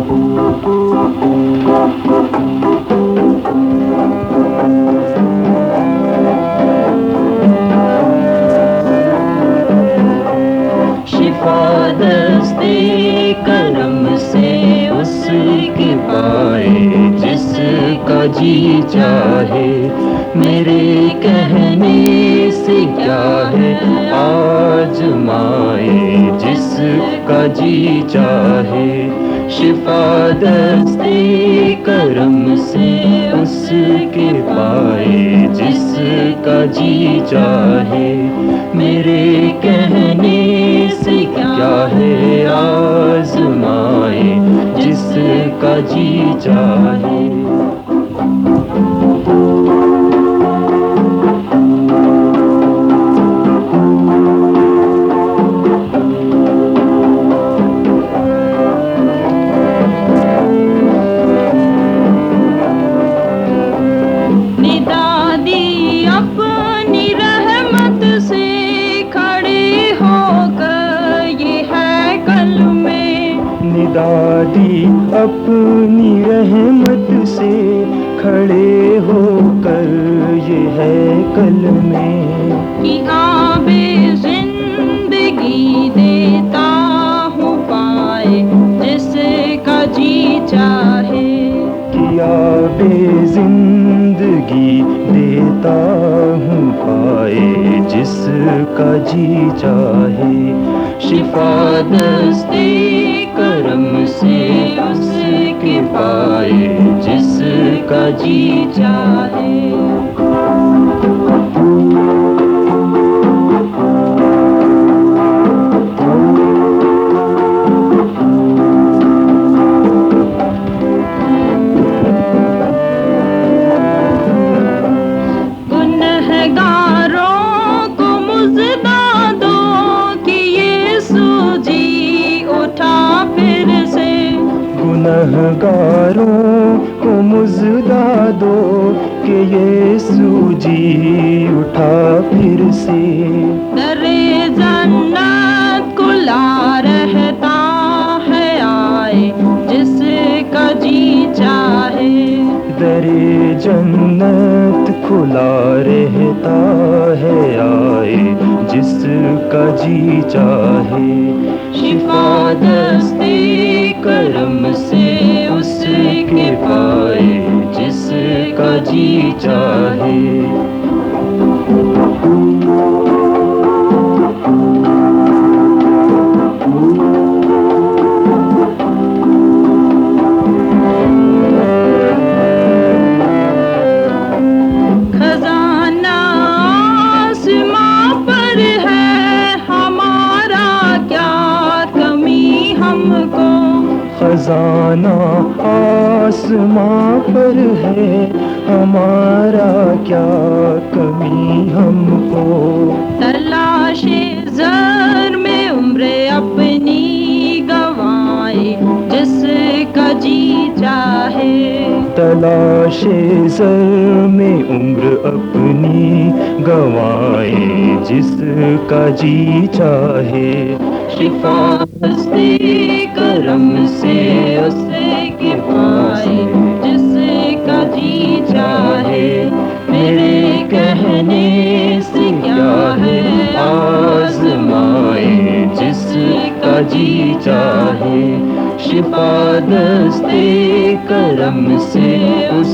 شفا دستے کرم سے اس کی پائے جس کا جی چاہے، میرے کہنے سے کیا ہے آزمائے جس کا جی چاہے، شفا دستے کرم سے اس کے پائے جس کا جی چاہے، میرے کہنے سے کیا ہے آزمائے جس کا جی چاہے۔ دادی اپنی رحمت سے کھڑے ہو کر یہ ہے کل میں، کہ آب زندگی دیتا ہوں پائے جس کا جی چاہے، کہ آب زندگی دیتا ہوں پائے جس کا جی چاہے، شفا دستے کرم سے اس کے پائے جس کا جی چاہے۔ گنہگاروں کو مژدہ دو کہ یسوع جی اٹھا پھر سے، در جنت کھلا رہتا ہے آئے جس کا جی چاہے، در جنت کھلا رہتا ہے آئے جس کا جی چاہے، شفا دستے کرم سے اس کے پائے جس کا جی چاہے۔ خزانہ آسماں پر ہے ہمارا کیا کمی ہم کو، خزانہ آسماں پر ہے ہمارا کیا کمی ہم کو، تلاش زر میں عمر اپنی گنوائے جس کا جی چاہے، تلاش زر میں عمر اپنی گنوائے جس کا جی چاہے، شفا دستے کرم سے اس کے پائے جس کا جی چاہے، میرے کہنے سے کیا ہے آزمائے جس کا جی چاہے، شفا دستے کرم سے اس